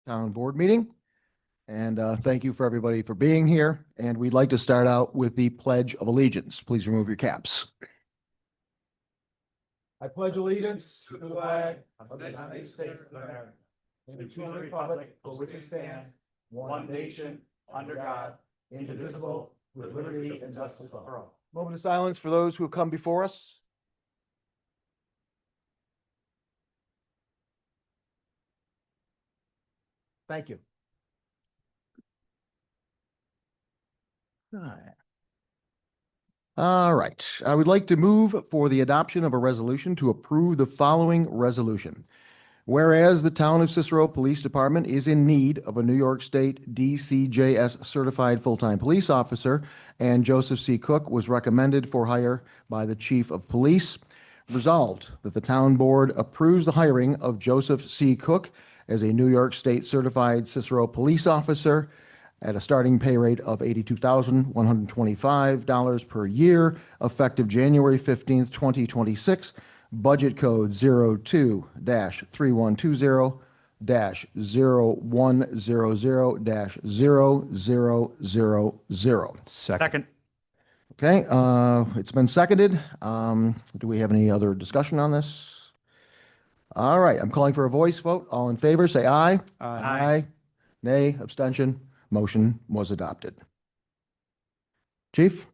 Town Board meeting. And thank you for everybody for being here. And we'd like to start out with the Pledge of Allegiance. Please remove your caps. I pledge allegiance to the flag of the United States of America and to the republic for which it stands, one nation, under God, indivisible, with liberty and justice for all. Moment of silence for those who have come before us. Thank you. All right. I would like to move for the adoption of a resolution to approve the following resolution. Whereas the Town of Cicero Police Department is in need of a New York State DCJS certified full-time police officer, and Joseph C. Cook was recommended for hire by the Chief of Police. Resolved that the Town Board approves the hiring of Joseph C. Cook as a New York State certified Cicero police officer at a starting pay rate of $82,125 per year, effective January 15th, 2026, budget code 02-3120-0100-0000. Second. Okay, it's been seconded. Do we have any other discussion on this? All right, I'm calling for a voice vote. All in favor, say aye. Aye. Nay, abstention. Motion was adopted. Chief?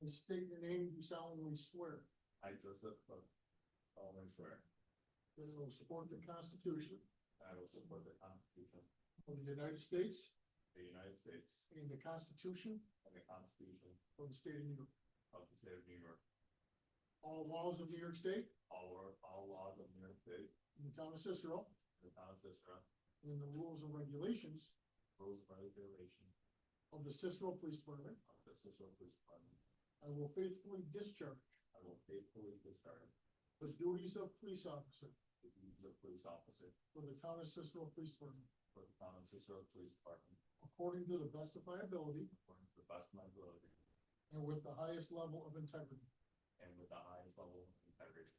State your name, you solemnly swear. I, Joseph, solemnly swear. That I will support the Constitution I will support the Constitution of the United States of the United States and the Constitution and the Constitution of the State of New York. of the State of New York. All laws of New York State All laws of New York State and the Town of Cicero and the Town of Cicero, and the rules and regulations rules and regulations of the Cicero Police Department. of the Cicero Police Department. I will faithfully discharge I will faithfully discharge the duties of police officer the duties of police officer for the Town of Cicero Police Department for the Town of Cicero Police Department according to the best of my ability according to the best of my ability and with the highest level of integrity. and with the highest level of integrity.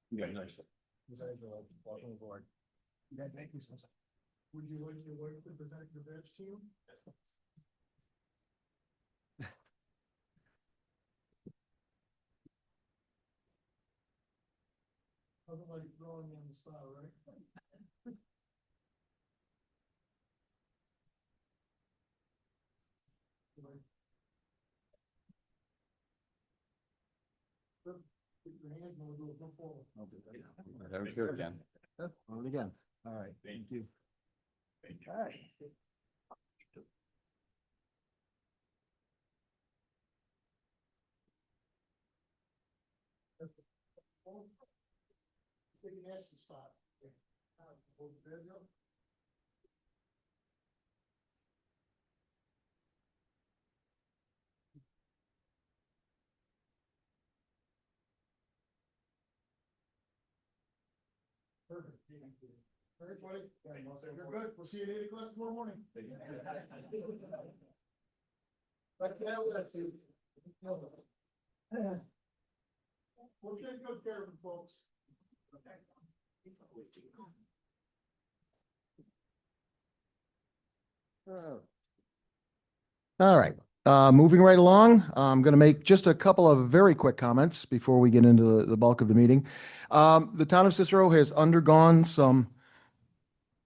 Congratulations. Welcome aboard. Yeah, thank you, sir. Would you like your wife to present your badge to you? Yes, please. Nothing like throwing you on the spot, right? Put your hand, and we'll go forward. That was good, Ken. Do it again. All right, Thank thank you. Thank you. All right. Take an action spot. Hold the bed up. Perfect. All right, buddy. You're good. We'll see you at 8 o'clock tomorrow morning. We'll take good care of them, folks. All right, moving right along, I'm going to make just a couple of very quick comments before we get into the bulk of the meeting. The Town of Cicero has undergone some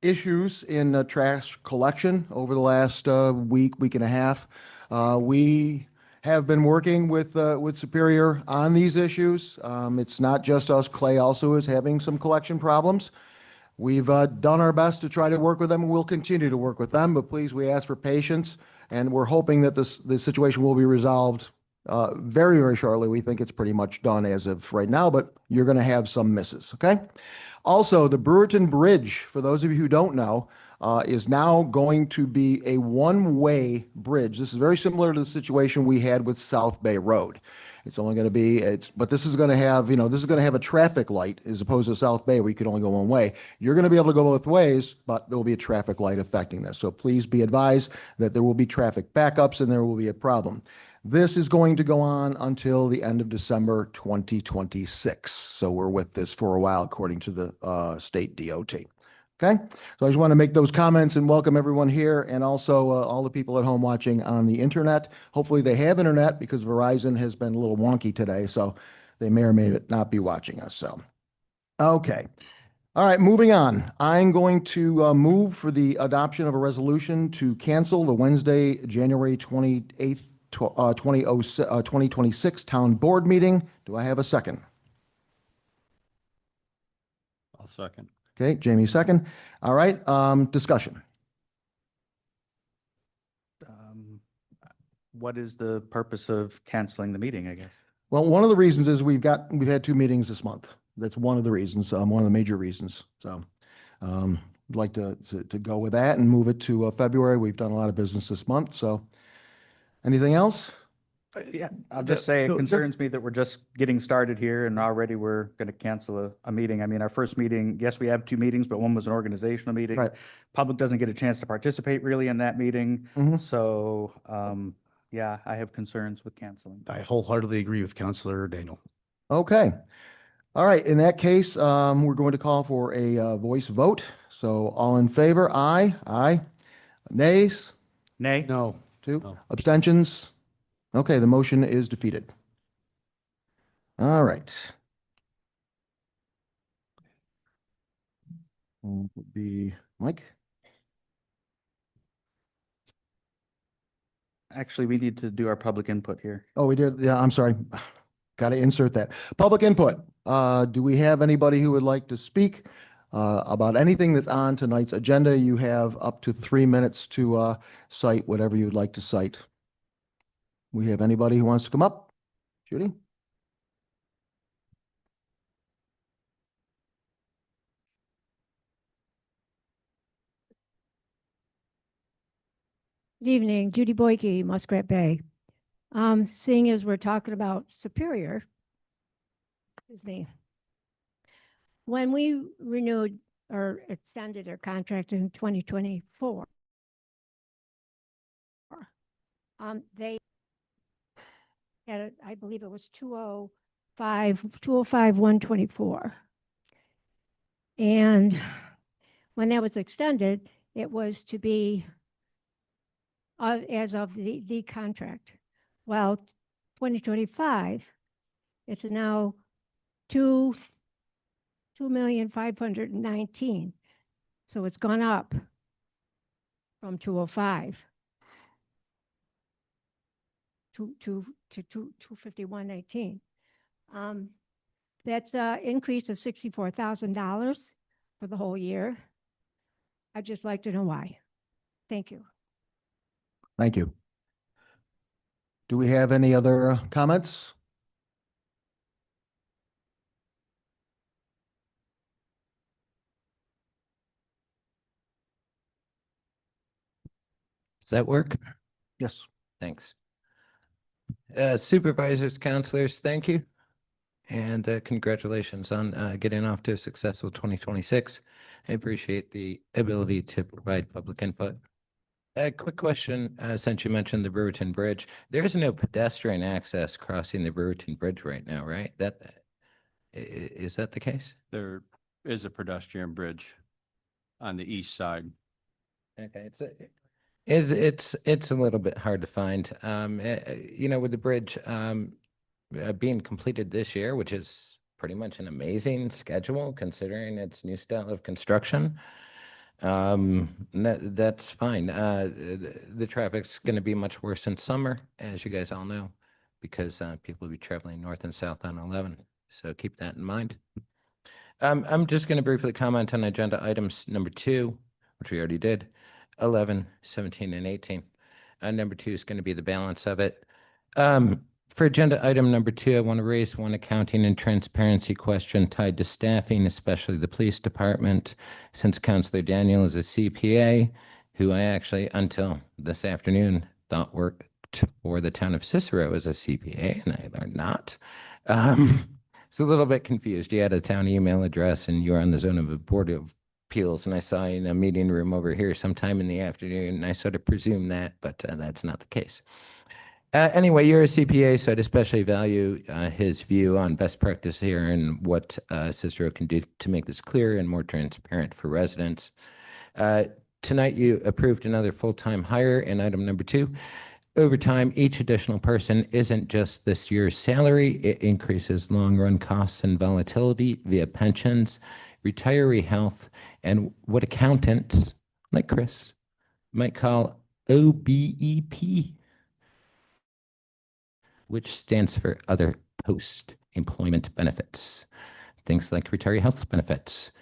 issues in trash collection over the last week and a half. We have been working with Superior on these issues. It's not just us. Clay also is having some collection problems. We've done our best to try to work with them, and we'll continue to work with them, but please, we ask for patience, and we're hoping that this situation will be resolved very, very shortly. We think it's pretty much done as of right now, but you're going to have some misses, okay? Also, the Brewerton Bridge, for those of you who don't know, is now going to be a one-way bridge. This is very similar to the situation we had with South Bay Road. It's only going to be, but this is going to have, this is going to have a traffic light as opposed to South Bay where you can only go one way. You're going to be able to go both ways, but there will be a traffic light affecting this. So please be advised that there will be traffic backups and there will be a problem. This is going to go on until the end of December 2026. So we're with this for a while, according to the state DOT. Okay, so I just want to make those comments and welcome everyone here and also all the people at home watching on the internet. Hopefully they have internet because Verizon has been a little wonky today, so they may or may not be watching us. So, okay. All right, moving on. I'm going to move for the adoption of a resolution to cancel the Wednesday, January 28th, 2026 Town Board meeting. Do I have a second? I'll second. Okay, Jamie, second. All right, discussion. What is the purpose of canceling the meeting, I guess? Well, one of the reasons is we've had 2 meetings this month. That's one of the reasons, one of the major reasons. So, I'd like to go with that and move it to February. We've done a lot of business this month, so. Anything else? Yeah, I'll just say no, it concerns me that we're just getting started here and already we're going to cancel a meeting. I mean, our first meeting, yes, we have 2 meetings, but one was an organizational meeting. Right. Public doesn't get a chance to participate really in that meeting. Mhm. So, yeah, I have concerns with canceling. I wholeheartedly agree with Counselor Daniel. Okay. All right, in that case, we're going to call for a voice vote. So all in favor, aye. Aye. Nays? Nay? No. 2. No. Abstentions? Okay, the motion is defeated. All right. Would be Mike? Actually, we need to do our public input here. Oh, we did. Yeah, I'm sorry. Got to insert that. Public input. Do we have anybody who would like to speak about anything that's on tonight's agenda? You have up to 3 minutes to cite whatever you'd like to cite. We have anybody who wants to come up? Judy? Good evening, Judy Boyke, Muskrat Bay. Seeing as we're talking about Superior, excuse me, when we renewed or extended our contract in 2024, they had, I believe it was 205-124. And when that was extended, it was to be as of the contract. Well, 2025, it's now 2,519,000. So it's gone up from 205 to 251.18. That's an increase of $64,000 for the whole year. I'd just like to know why. Thank you. Thank you. Do we have any other comments? Does that work? Yes. Thanks. Supervisors, counselors, thank you. And congratulations on getting off to a successful 2026. I appreciate the ability to provide public input. A quick question, since you mentioned the Brewerton Bridge, there is no pedestrian access crossing the Brewerton Bridge right now, right? Is that the case? There is a pedestrian bridge on the east side. Okay, it's a little bit hard to find. With the bridge being completed this year, which is pretty much an amazing schedule considering its new style of construction. That's fine. The traffic's going to be much worse in summer, as you guys all know, because people will be traveling north and south on 11. So keep that in mind. I'm just going to briefly comment on agenda items number 2, which we already did, 11, 17, and 18. Number 2 is going to be the balance of it. For agenda item number 2, I want to raise one accounting and transparency question tied to staffing, especially the police department, since Counselor Daniel is a CPA, who I actually, until this afternoon, thought worked worked for the town of Cicero as a CPA, and I learned not. It's a little bit confused. You had a town email address and you were on the zone of a board of appeals, and I saw you in a meeting room over here sometime in the afternoon, and I sort of presumed that, but that's not the case. Anyway, you're a CPA, so I'd especially value his view on best practice here and what Cicero can do to make this clear and more transparent for residents. Tonight, you approved another full-time hire in item number 2. Over time, each additional person isn't just this year's salary, it increases long-run costs and volatility via pensions, retiree health, and what accountants, like Chris, might call OBEP, which stands for other post-employment benefits, things like retiree health benefits.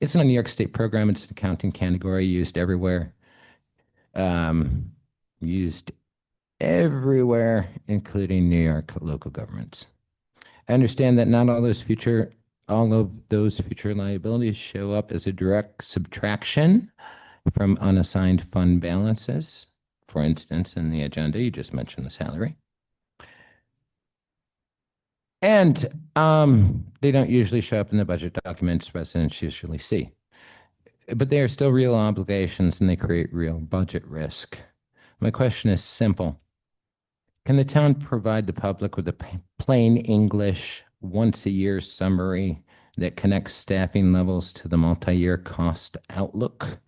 It's not a New York State program. It's an accounting category used everywhere. Used everywhere, including New York local governments. I understand that not all of those future liabilities show up as a direct subtraction from unassigned fund balances. For instance, in the agenda, you just mentioned the salary. And they don't usually show up in the budget documents residents usually see. But they are still real obligations and they create real budget risk. My question is simple. Can the town provide the public with a plain English, once-a-year summary that connects staffing levels to the multi-year cost outlook,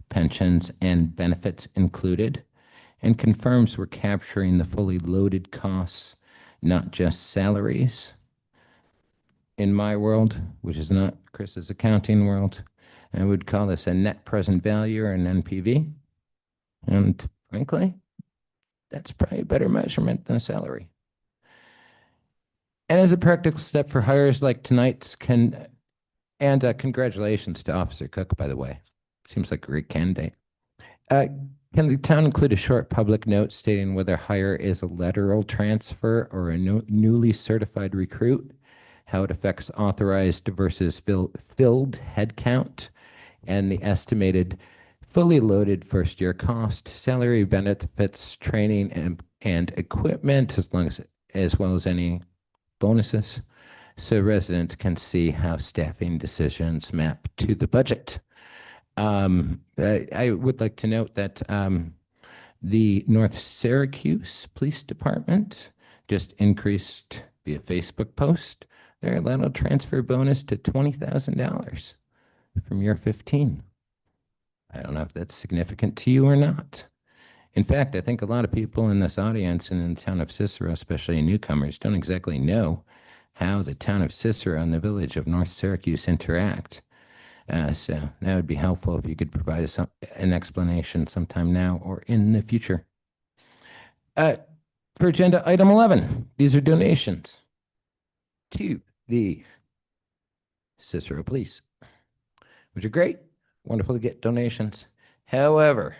pensions and benefits included, and confirms we're capturing the fully loaded costs, not just salaries? In my world, which is not Chris's accounting world, I would call this a net present value or an NPV. And frankly, that's probably a better measurement than a salary. And as a practical step for hires like tonight's, congratulations to Officer Cook, by the way. Seems like a great candidate. Can the town include a short public note stating whether hire is a lateral transfer or a newly certified recruit, how it affects authorized versus filled headcount, and the estimated fully loaded first-year cost, salary, benefits, training, and equipment, as well as any bonuses, so residents can see how staffing decisions map to the budget. I would like to note that the North Syracuse Police Department just increased via Facebook post their lateral transfer bonus to $20,000 from year 15. I don't know if that's significant to you or not. In fact, I think a lot of people in this audience and in the town of Cicero, especially newcomers, don't exactly know how the town of Cicero and the village of North Syracuse interact. So that would be helpful if you could provide us an explanation sometime now or in the future. For agenda item 11, these are donations to the Cicero Police, which are great. Wonderful to get donations. However,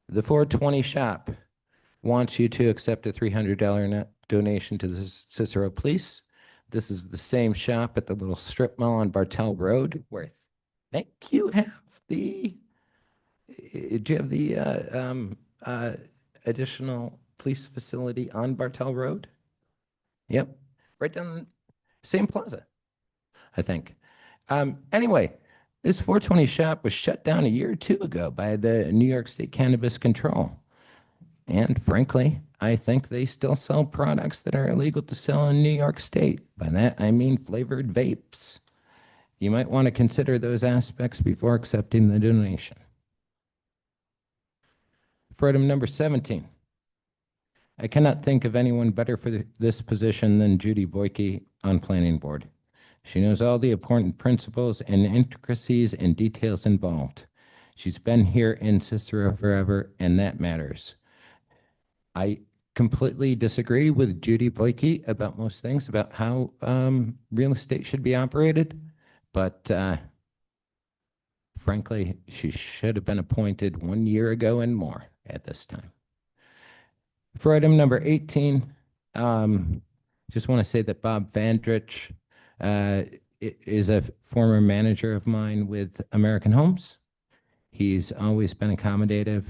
the 420 shop wants you to accept a $300 net donation to the Cicero Police. This is the same shop at the little strip mall on Bartell Road where I think you have the, do you have the additional police facility on Bartell Road? Yep, right down, same plaza, I think. Anyway, this 420 shop was shut down a year or two ago by the New York State Cannabis Control. And frankly, I think they still sell products that are illegal to sell in New York State. By that, I mean flavored vapes. You might want to consider those aspects before accepting the donation. For item number 17, I cannot think of anyone better for this position than Judy Boyke on Planning Board. She knows all the important principles and intricacies and details involved. She's been here in Cicero forever, and that matters. I completely disagree with Judy Boyke about most things, about how real estate should be operated, but frankly, she should have been appointed 1 year ago and more at this time. For item number 18, just want to say that Bob Vandrich is a former manager of mine with American Homes. He's always been accommodative.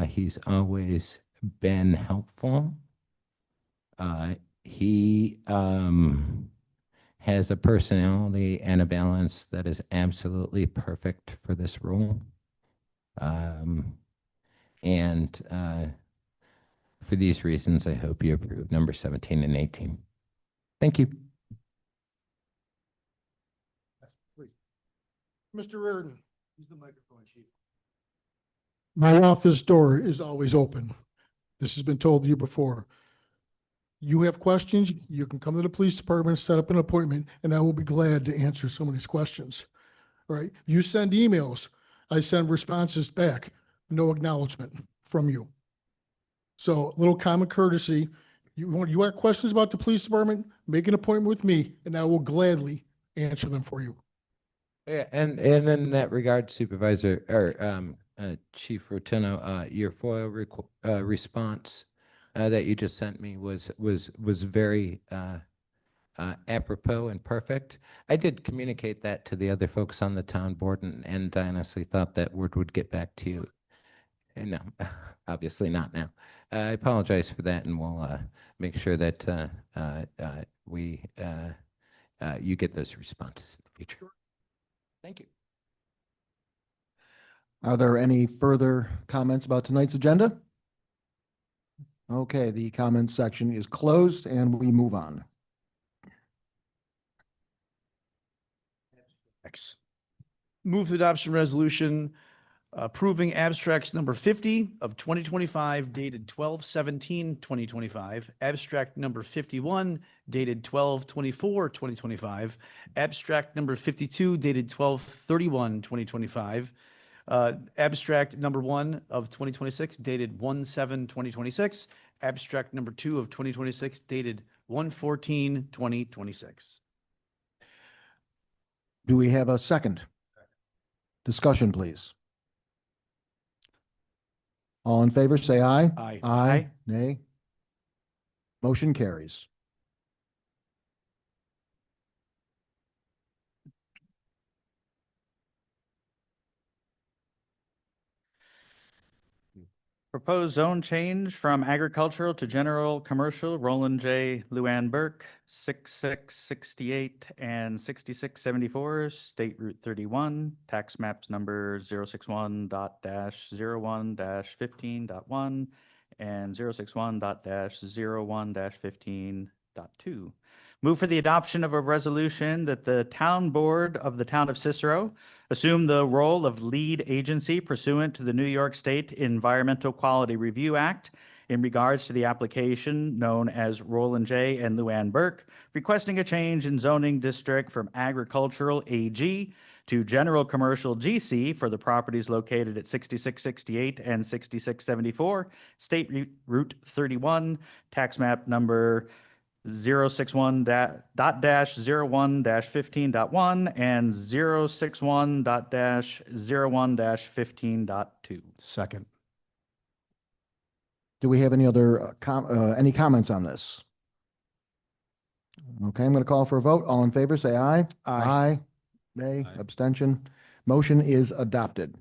He's always been helpful. He has a personality and a balance that is absolutely perfect for this role. And for these reasons, I hope you approve number 17 and 18. Thank you. Mr. Reardon. Use the microphone, Chief. My office door is always open. This has been told to you before. You have questions, you can come to the police department, set up an appointment, and I will be glad to answer some of these questions. All right, you send emails, I send responses back, no acknowledgement from you. So a little common courtesy, you want questions about the police department, make an appointment with me, and I will gladly answer them for you. Yeah, and in that regard, Supervisor, or Chief Rotuno, your FOIA response that you just sent me was very apropos and perfect. I did communicate that to the other folks on the town board, and I honestly thought that word would get back to you. And no, obviously not now. I apologize for that, and we'll make sure that you get those responses in the future. Thank you. Are there any further comments about tonight's agenda? Okay, the comments section is closed and we move on. Move to adoption resolution approving abstracts number 50 of 2025 dated 12/17/2025, abstract number 51 dated 12/24/2025, abstract number 52 dated 12/31/2025, abstract number 1 of 2026 dated 1/7/2026, abstract number 2 of 2026 dated 1/14/2026. Do we have a second? Discussion, please. All in favor, say aye. Aye. Aye. Nay. Motion carries. Proposed zone change from agricultural to general commercial, Roland J. Luann Burke, 6668 and 6674, State Route 31, tax maps number 061.01-15.1 and 061.01-15.2. Move for the adoption of a resolution that the town board of the town of Cicero assume the role of lead agency pursuant to the New York State Environmental Quality Review Act in regards to the application known as Roland J. and Luann Burke, requesting a change in zoning district from agricultural AG to general commercial GC for the properties located at 6668 and 6674, State Route 31, tax map number 061.01-15.1 and 061.01-15.2. Second. Do we have any other any comments on this? Okay, I'm going to call for a vote. All in favor, say aye. Aye. Nay. Aye. Abstention. Motion is adopted.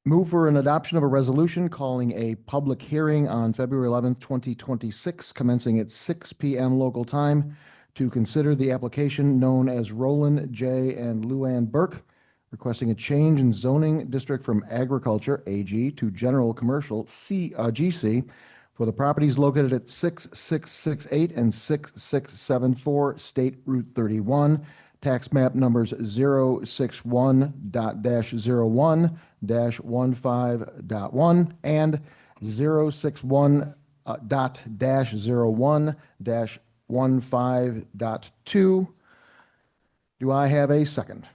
Move for an adoption of a resolution calling a public hearing on February 11th, 2026, commencing at 6 p.m. local time to consider the application known as Roland J. and Luann Burke, requesting a change in zoning district from agriculture AG to general commercial GC for the properties located at 6668 and 6674 State Route 31, tax map numbers 061.01-15.1 and 061-01-15.2. Do I have a second?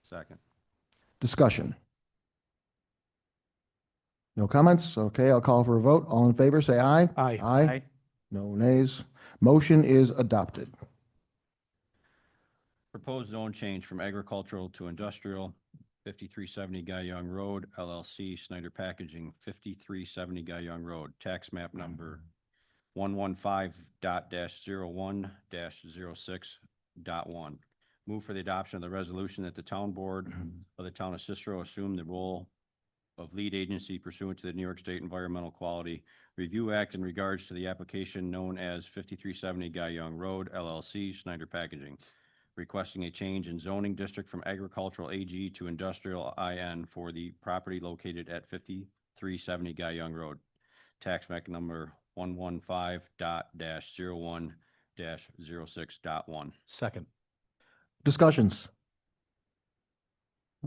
Second. Discussion. No comments? Okay, I'll call for a vote. All in favor, say aye. Aye. Aye. No nays. Motion is adopted. Proposed zone change from agricultural to industrial, 5370 Guy Young Road, LLC, Snyder Packaging, 5370 Guy Young Road, tax map number 115.01-06.1. Move for the adoption of the resolution that the town board of the town of Cicero assume the role of lead agency pursuant to the New York State Environmental Quality Review Act in regards to the application known as 5370 Guy Young Road LLC, Schneider Packaging, requesting a change in zoning district from agricultural AG to industrial IN for the property located at 5370 Guy Young Road. Tax map number 115.01-06.1. Second. Discussions?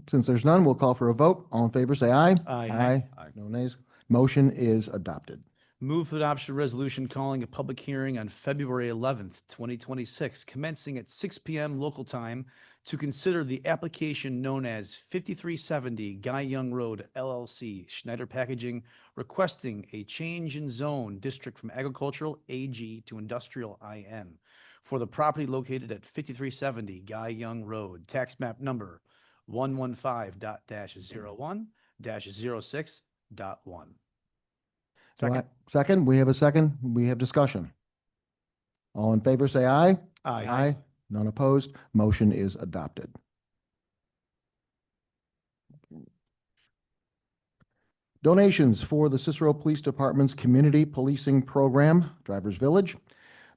Since there's none, we'll call for a vote. All in favor, say aye. Aye. Aye. No nays. Motion is adopted. Move for the adoption of resolution calling a public hearing on February 11th, 2026, commencing at 6 p.m. local time to consider the application known as 5370 Guy Young Road LLC, Schneider Packaging, requesting a change in zone district from agricultural AG to industrial IN for the property located at 5370 Guy Young Road, tax map number 115.01-06.1. Second. Second, we have a second. We have discussion. All in favor, say aye. Aye. None opposed. Motion is adopted. Donations for the Cicero Police Department's Community Policing Program, Drivers Village.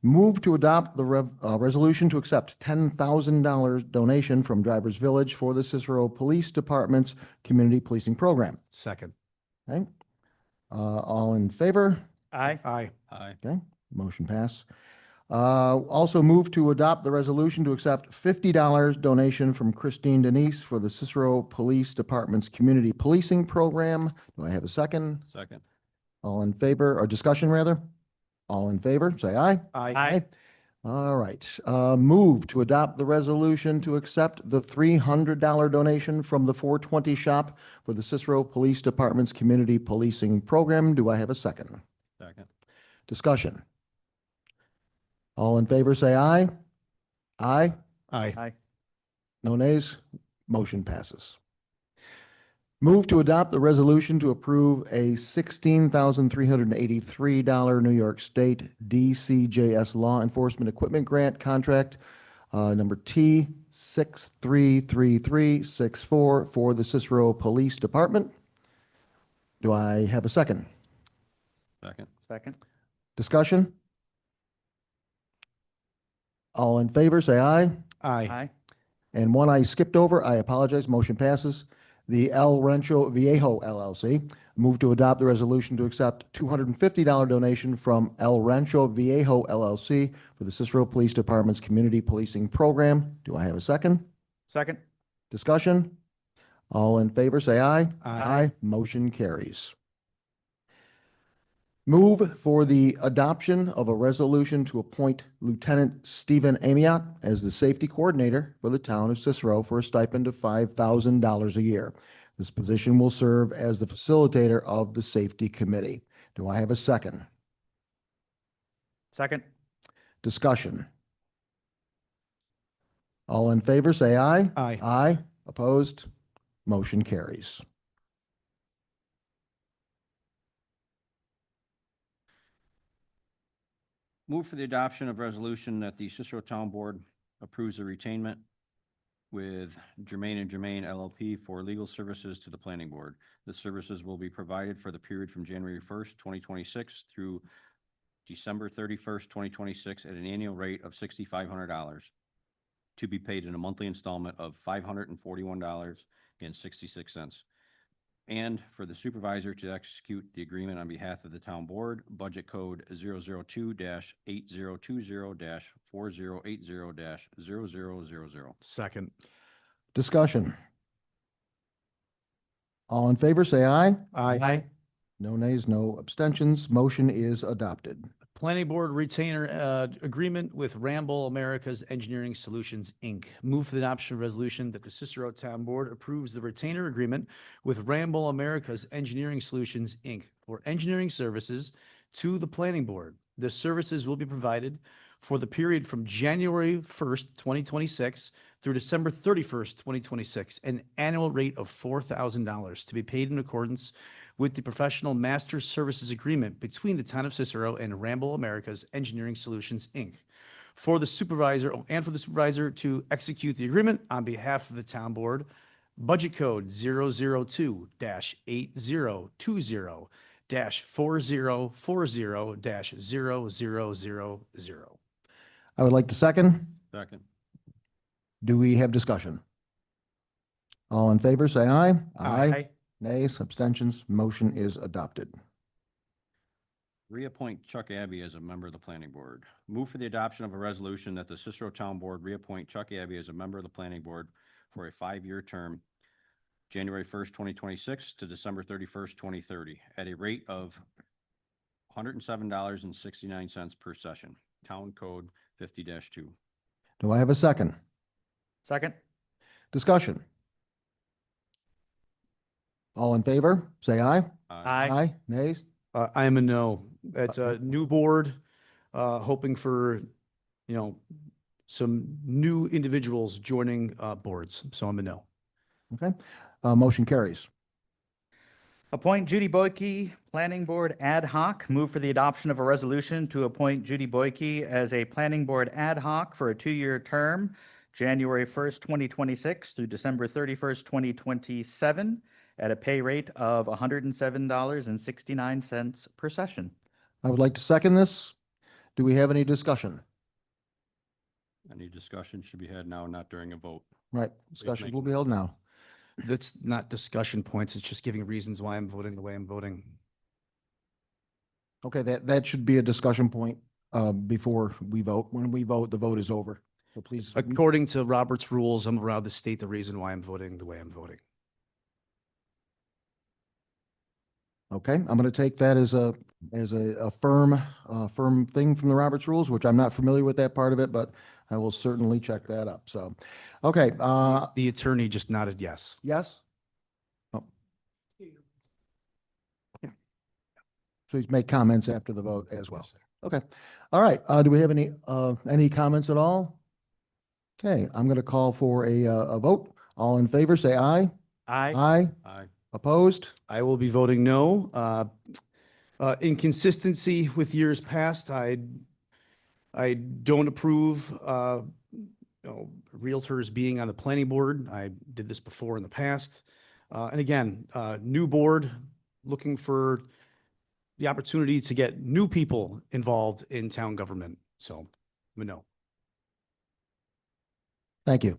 Move to adopt the resolution to accept $10,000 donation from Drivers Village for the Cicero Police Department's Community Policing Program. Second. Okay. All in favor? Aye. Aye. Aye. Okay, motion pass. Also move to adopt the resolution to accept $50 donation from Christine Denise for the Cicero Police Department's Community Policing Program. Do I have a second? Second. All in favor, or discussion rather? All in favor, say aye. Aye. All right, move to adopt the resolution to accept the $300 donation from the 420 shop for the Cicero Police Department's Community Policing Program. Do I have a second? Second. Discussion. All in favor, say aye. Aye. Aye. Aye. No nays. Motion passes. Move to adopt the resolution to approve a $16,383 New York State DCJS Law Enforcement Equipment Grant Contract, number T 633364 for the Cicero Police Department. Do I have a second? Second. Second. Discussion? All in favor, say aye. Aye. Aye. And one I skipped over, I apologize, motion passes. The El Rancho Viejo LLC, move to adopt the resolution to accept $250 donation from El Rancho Viejo LLC for the Cicero Police Department's Community Policing Program. Do I have a second? Second. Discussion? All in favor, say aye. Aye. Motion carries. Move for the adoption of a resolution to appoint Lieutenant Stephen Amiot as the safety coordinator for the town of Cicero for a stipend of $5,000 a year. This position will serve as the facilitator of the safety committee. Do I have a second? Second. Discussion. All in favor, say aye. Aye. Aye. Opposed? Motion carries. Move for the adoption of resolution that the Cicero Town Board approves the retainment with Germain and Germain LLP for legal services to the planning board. The services will be provided for the period from January 1st, 2026 through December 31st, 2026 at an annual rate of $6,500 to be paid in a monthly installment of $541.66. And for the supervisor to execute the agreement on behalf of the town board, budget code 002-8020-4080-0000. Second. Discussion. All in favor, say aye. Aye. No nays, no abstentions. Motion is adopted. Planning Board retainer agreement with Ramble America's Engineering Solutions, Inc. Move for the adoption of resolution that the Cicero Town Board approves the retainer agreement with Ramble America's Engineering Solutions, Inc. for engineering services to the Planning Board. The services will be provided for the period from January 1st, 2026 through December 31st, 2026, an annual rate of $4,000 to be paid in accordance with the professional master services agreement between the town of Cicero and Ramble America's Engineering Solutions, Inc. for the supervisor to execute the agreement on behalf of the town board. Budget code 002-8020-4040-0000. I would like to second. Second. Do we have discussion? All in favor, say aye. Nays, abstentions, motion is adopted. Reappoint Chuck Abbey as a member of the planning board. Move for the adoption of a resolution that the Cicero Town Board reappoint Chuck Abbey as a member of the planning board for a 5-year term, January 1st, 2026 to December 31st, 2030, at a rate of $107.69 per session. Town Code 50-2. Do I have a second? Second. Discussion? All in favor, say aye. Aye. Nays? I am a no. It's a new board, hoping for, some new individuals joining boards. So I'm a no. Okay, motion carries. Appoint Judy Boyke, Planning Board Ad Hoc. Move for the adoption of a resolution to appoint Judy Boyke as a Planning Board Ad Hoc for a 2-year term, January 1st, 2026 through December 31st, 2027, at a pay rate of $107.69 per session. I would like to second this. Do we have any discussion? Any discussion should be had now, not during a vote. Right, discussion will be held now. That's not discussion points. It's just giving reasons why I'm voting the way I'm voting. Okay, that should be a discussion point before we vote. When we vote, the vote is over. So please, According to Robert's rules, I'm allowed to state the reason why I'm voting the way I'm voting. okay, I'm going to take that as a firm thing from the Roberts Rules, which I'm not familiar with that part of it, but I will certainly check that up. So, okay, The attorney just nodded yes. yes? Oh. So he's made comments after the vote as well. Okay, all right. Do we have any comments at all? Okay, I'm going to call for a vote. All in favor, say aye. Aye. Aye. Aye. Opposed? I will be voting no. In consistency with years past, I don't approve, realtors being on the planning board. I did this before in the past. And again, new board, looking for the opportunity to get new people involved in town government. So, I'm a no. Thank you.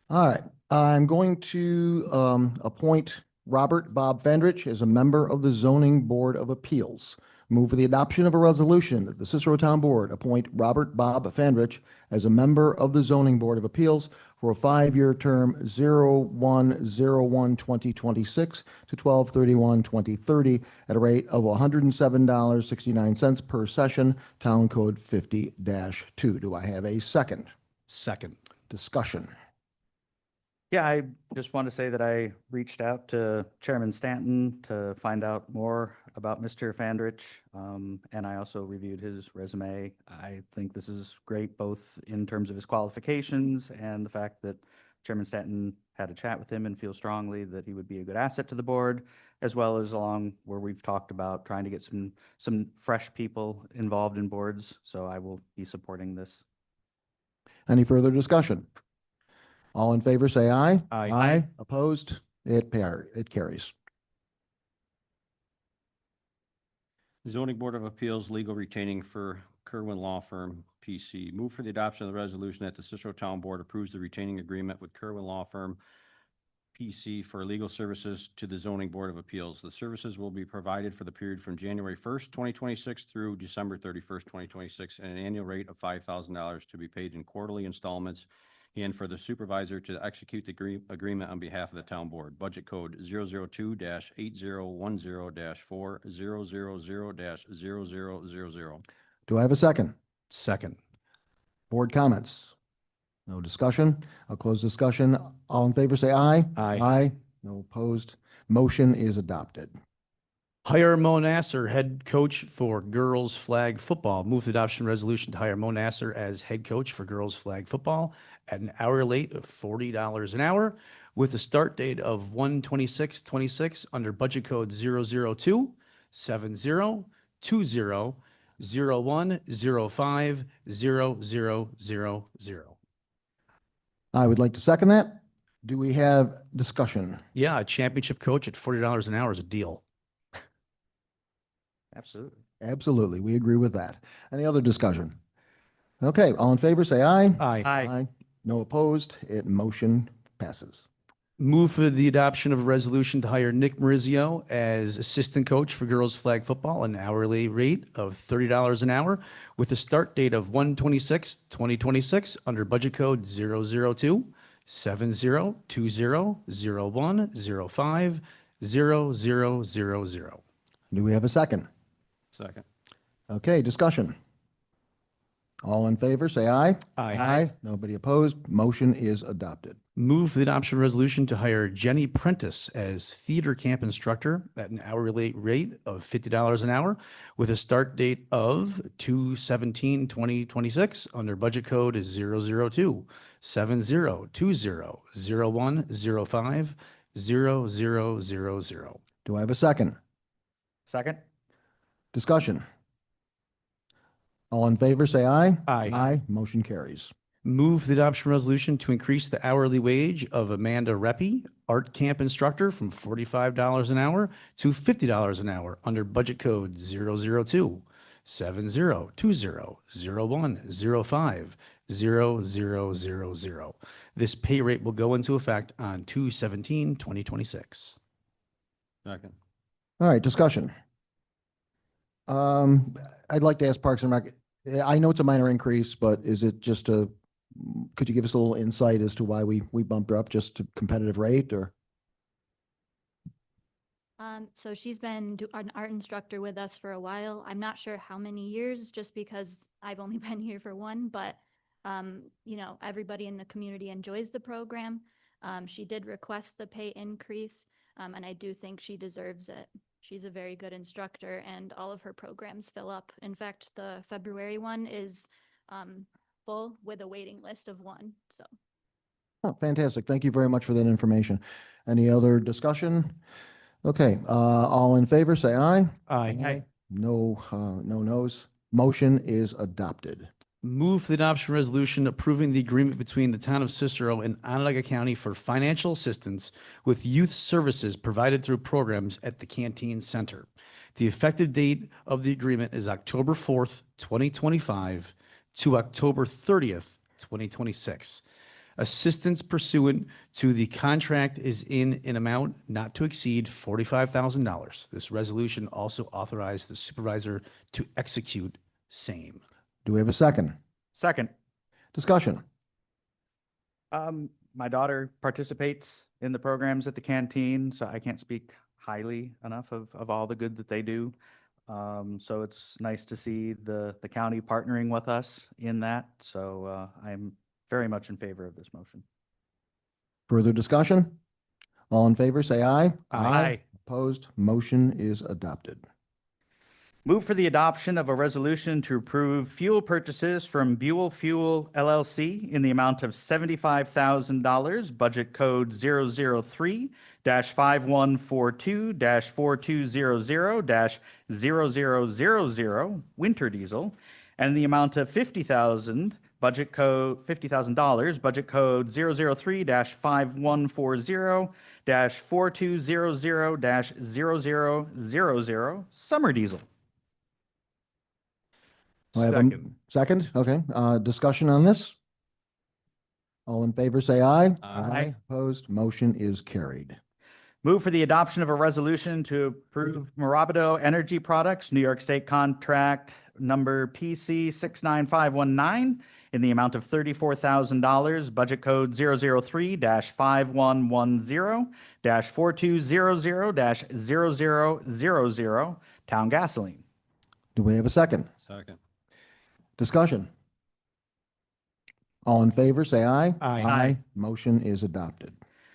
All right, I'm going to appoint Robert Bob Fendrich as a member of the Zoning Board of Appeals. Move for the adoption of a resolution that the Cicero Town Board appoint Robert Bob Fendrich as a member of the Zoning Board of Appeals for a 5-year term, 01/01/2026 to 12/31/2030, at a rate of $107.69 per session, Town Code 50-2. Do I have a second? Second. Discussion. Yeah, I just want to say that I reached out to Chairman Stanton to find out more about Mr. Fandrich, and I also reviewed his resume. I think this is great, both in terms of his qualifications and the fact that Chairman Stanton had a chat with him and feels strongly that he would be a good asset to the board, as well as along where we've talked about trying to get some fresh people involved in boards. So I will be supporting this. Any further discussion? All in favor, say aye. Aye. Aye. Opposed? It carries. Zoning Board of Appeals legal retaining for Kerwin Law Firm, PC. Move for the adoption of the resolution that the Cicero Town Board approves the retaining agreement with Kerwin Law Firm, PC, for legal services to the Zoning Board of Appeals. The services will be provided for the period from January 1st, 2026 through December 31st, 2026, at an annual rate of $5,000 to be paid in quarterly installments, and for the supervisor to execute the agreement on behalf of the town board. Budget code 002-8010-4000-0000. Do I have a second? Second. Board comments? No discussion? I'll close discussion. All in favor, say aye. Aye. Aye. No opposed. Motion is adopted. Hire Mo Nasser, head coach for girls flag football. Move the adoption resolution to hire Mo Nasser as head coach for girls flag football at an hourly rate of $40 an hour, with a start date of 1/26/26 under budget code 002-7020 01050000. I would like to second that. Do we have discussion? Yeah, a championship coach at $40 an hour is a deal. Absolutely. Absolutely, we agree with that. Any other discussion? Okay, all in favor, say aye. Aye. Aye. No opposed, motion passes. Move for the adoption of a resolution to hire Nick Marizio as assistant coach for girls flag football, an hourly rate of $30 an hour with a start date of 1/26/2026 under budget code 002-7020-01050000. Do we have a second? Second. Okay, discussion. All in favor, say aye. Aye. Nobody opposed, motion is adopted. Move for the adoption of resolution to hire Jenny Prentice as theater camp instructor at an hourly rate of $50 an hour with a start date of 2/17/2026 under budget code 002-7020-01050000. Do I have a second? Second? Discussion. All in favor, say aye. Aye. Motion carries. Move for the adoption resolution to increase the hourly wage of Amanda Reppy, art camp instructor, from $45 an hour to $50 an hour under budget code 002-7020-01050000. This pay rate will go into effect on 2/17/2026. Second. All right, discussion. I'd like to ask Parks and Rec, I know it's a minor increase, but is it just could you give us a little insight as to why we bumped her up just to competitive rate or? So she's been an art instructor with us for a while. I'm not sure how many years, just because I've only been here for one, but everybody in the community enjoys the program. She did request the pay increase, and I do think she deserves it. She's a very good instructor, and all of her programs fill up. In fact, the February one is full with a waiting list of one. So. Oh, fantastic. Thank you very much for that information. Any other discussion? Okay, all in favor, say aye. Aye. No, no no's. Motion is adopted. Move for the adoption resolution approving the agreement between the town of Cicero and Onondaga County for financial assistance with youth services provided through programs at the Canteen Center. The effective date of the agreement is October 4th, 2025 to October 30th, 2026. Assistance pursuant to the contract is in an amount not to exceed $45,000. This resolution also authorized the supervisor to execute same. Do we have a second? Second. Discussion. My daughter participates in the programs at the canteen, so I can't speak highly enough of all the good that they do. So it's nice to see the county partnering with us in that. So I'm very much in favor of this motion. Further discussion? All in favor, say aye. Aye. Opposed, motion is adopted. Move for the adoption of a resolution to approve fuel purchases from Buell Fuel LLC in the amount of $75,000, budget code 003-5142-4200-0000, winter diesel, and the amount of $50,000, budget code $50,000, budget code 003-5140-4200-0000, summer diesel. Do I have a second? Okay, discussion on this? All in favor, say aye. Aye. Opposed, motion is carried. Move for the adoption of a resolution to approve Mirabido Energy Products, New York State contract number PC 69519 in the amount of $34,000, budget code 003-5110-4200-0000, town gasoline. Do we have a second? Second. Discussion. All in favor, say aye. Aye. Motion is adopted.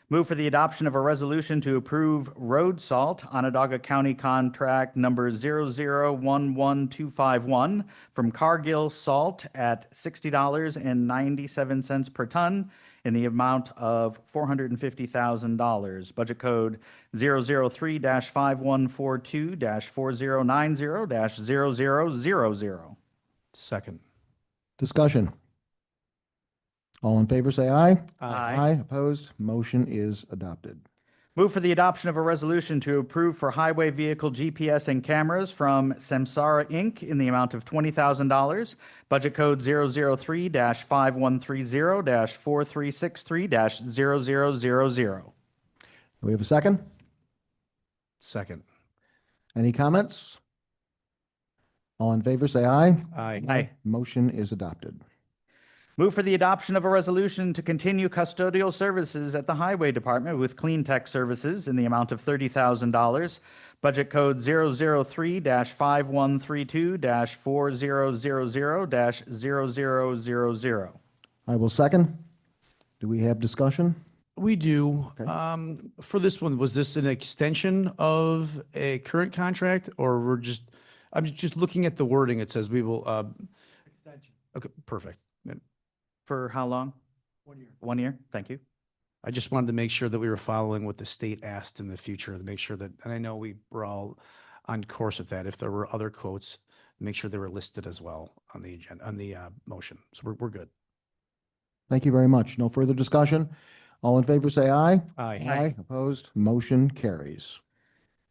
Move for the adoption of a resolution to approve road salt Onondaga County contract number 0011251 from Cargill Salt at $60.97 per ton in the amount of $450,000. Budget code 003-5142-4090-0000. Second. Discussion. All in favor, say aye. Aye. Opposed? Motion is adopted. Move for the adoption of a resolution to approve for highway vehicle GPS and cameras from Samsara Inc. in the amount of $20,000. Budget code 003-5130-4363-0000. Do we have a second? Second. Any comments? All in favor, say aye. Aye. Motion is adopted. Move for the adoption of a resolution to continue custodial services at the Highway Department with Clean Tech Services in the amount of $30,000. Budget code 003-5132-4000-0000. I will second. Do we have discussion? We do. Okay. For this one, was this an extension of a current contract or I'm just looking at the wording. It says we will, extension. Okay, perfect. For how long? 1 year. 1 year? Thank you. I just wanted to make sure that we were following what the state asked in the future to make sure that, and I know we were all on course with that. If there were other quotes, make sure they were listed as well on the agenda, on the motion. So we're good. Thank you very much. No further discussion. All in favor, say aye. Aye. Opposed? Motion carries.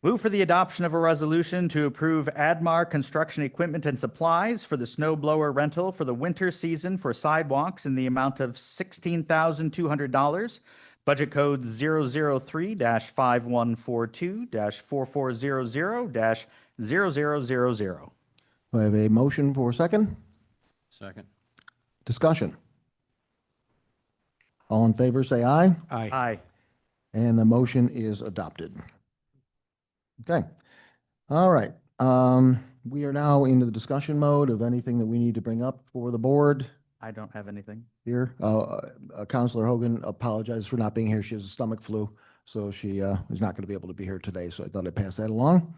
Move for the adoption of a resolution to approve Admar Construction Equipment and Supplies for the snow blower rental for the winter season for sidewalks in the amount of $16,200. Budget code 003-5142-4400-0000. Do I have a motion for a second? Second. Discussion. All in favor, say aye. Aye. Aye. And the motion is adopted. Okay. All right. We are now into the discussion mode of anything that we need to bring up for the board I don't have anything. here. Counselor Hogan apologizes for not being here. She has a stomach flu, so she is not going to be able to be here today. So I thought I'd pass that along.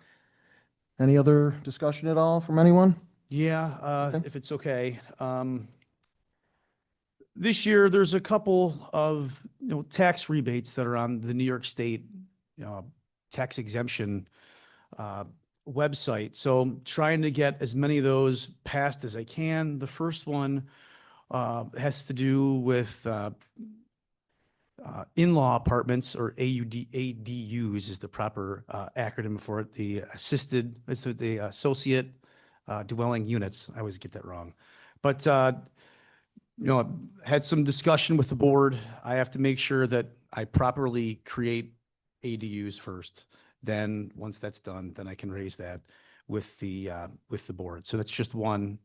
Any other discussion at all from anyone? Yeah, Okay. if it's okay. This year, there's a couple of, tax rebates that are on the New York State, tax exemption website. So I'm trying to get as many of those passed as I can. The first one has to do with in-law apartments, or ADUs is the proper acronym for it. It's the associate dwelling units. I always get that wrong. But had some discussion with the board. I have to make sure that I properly create ADUs first. Then once that's done, then I can raise that with the board. So that's just one,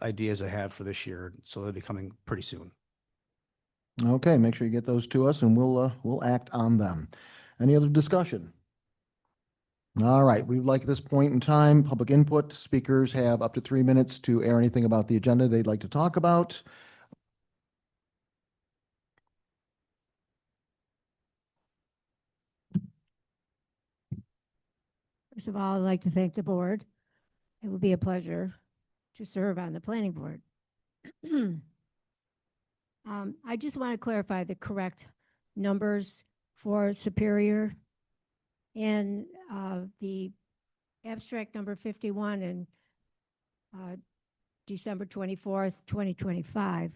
ideas I have for this year. So they'll be coming pretty soon. Okay, make sure you get those to us and we'll act on them. Any other discussion? All right, we would like at this point in time, public input. Speakers have up to 3 minutes to air anything about the agenda they'd like to talk about. First of all, I'd like to thank the board. It will be a pleasure to serve on the planning board. I just want to clarify the correct numbers for Superior. In the abstract number 51 and December 24th, 2025,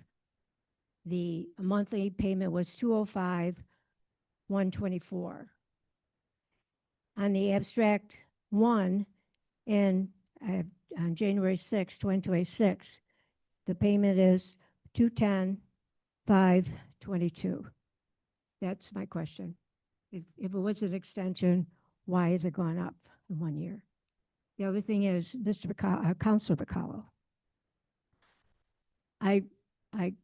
the monthly payment was $205,124. On the abstract 1 on January 6, 2026, the payment is $210,522. That's my question. If it was an extension, why has it gone up in 1 year? The other thing is, Counselor Bacallo, I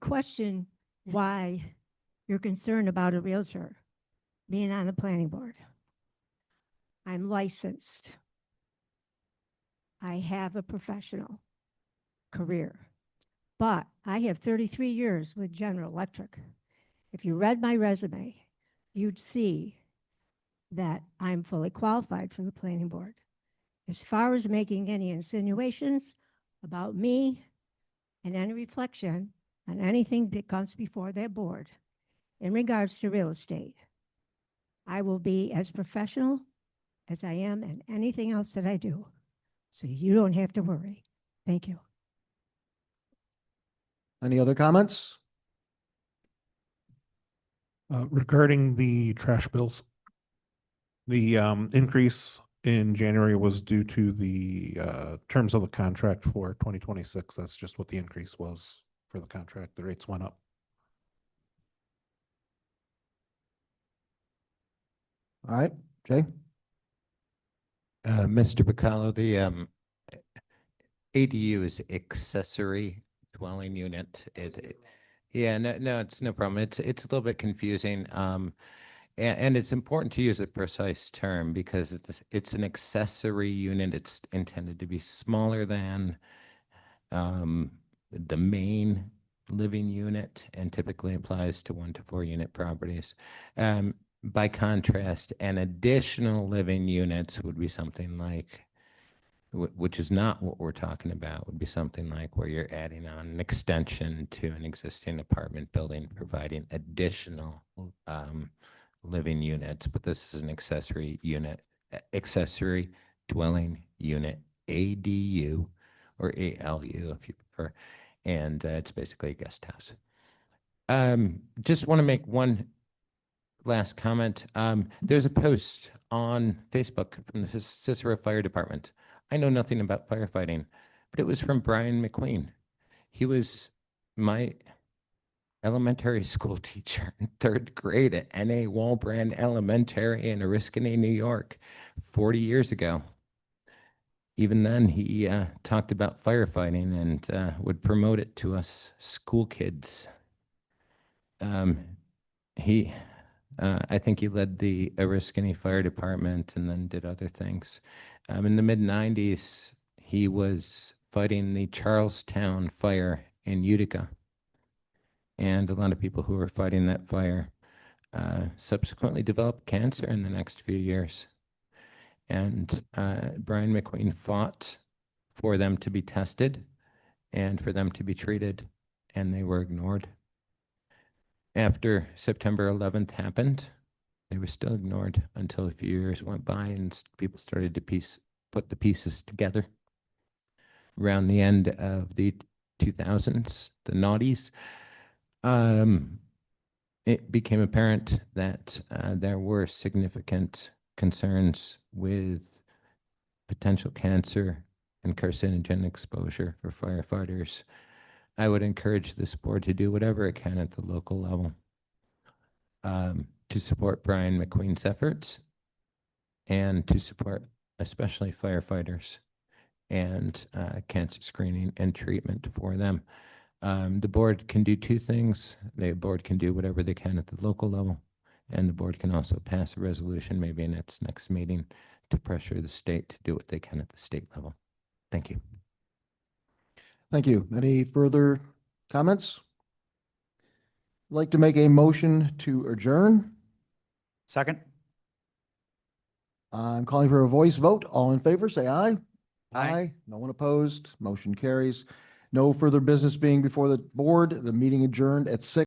question why you're concerned about a realtor being on the planning board. I'm licensed. I have a professional career, but I have 33 years with General Electric. If you read my resume, you'd see that I'm fully qualified for the planning board. As far as making any insinuations about me and any reflection on anything that comes before that board, in regards to real estate. I will be as professional as I am in anything else that I do. So you don't have to worry. Thank you. Any other comments? Regarding the trash bills, the increase in January was due to the terms of the contract for 2026. That's just what the increase was for the contract. The rates went up. All right, Jay? Mr. Bacallo, the ADU is accessory dwelling unit. Yeah, no, it's no problem. It's a little bit confusing. And it's important to use a precise term because it's an accessory unit. It's intended to be smaller than the main living unit and typically applies to 1 to 4 unit properties. By contrast, an additional living units would be something like, which is not what we're talking about, would be something like where you're adding on an extension to an existing apartment building, providing additional living units. But this is an accessory unit, accessory dwelling unit, ADU or ALU if you prefer. And it's basically a guest house. Just want to make one last comment. There's a post on Facebook from the Cicero Fire Department. I know nothing about firefighting, but it was from Brian McQueen. He was my elementary school teacher in 3rd grade at N.A. Walbrand Elementary in Oriskany, New York, 40 years ago. Even then, he talked about firefighting and would promote it to us school kids. I think he led the Oriskany Fire Department and then did other things. In the mid-90s, he was fighting the Charlestown fire in Utica. And a lot of people who were fighting that fire subsequently developed cancer in the next few years. And Brian McQueen fought for them to be tested and for them to be treated, and they were ignored. After September 11th happened, they were still ignored until a few years went by and people started to put the pieces together. Around the end of the 2000s, the noughties, it became apparent that there were significant concerns with potential cancer and carcinogen exposure for firefighters. I would encourage this board to do whatever it can at the local level to support Brian McQueen's efforts and to support especially firefighters and cancer screening and treatment for them. The board can do 2 things. The board can do whatever they can at the local level, and the board can also pass a resolution maybe in its next meeting to pressure the state to do what they can at the state level. Thank you. Thank you. Any further comments? I'd like to make a motion to adjourn. Second? I'm calling for a voice vote. All in favor, say aye. Aye. No one opposed. Motion carries. No further business being before the board. The meeting adjourned at 6.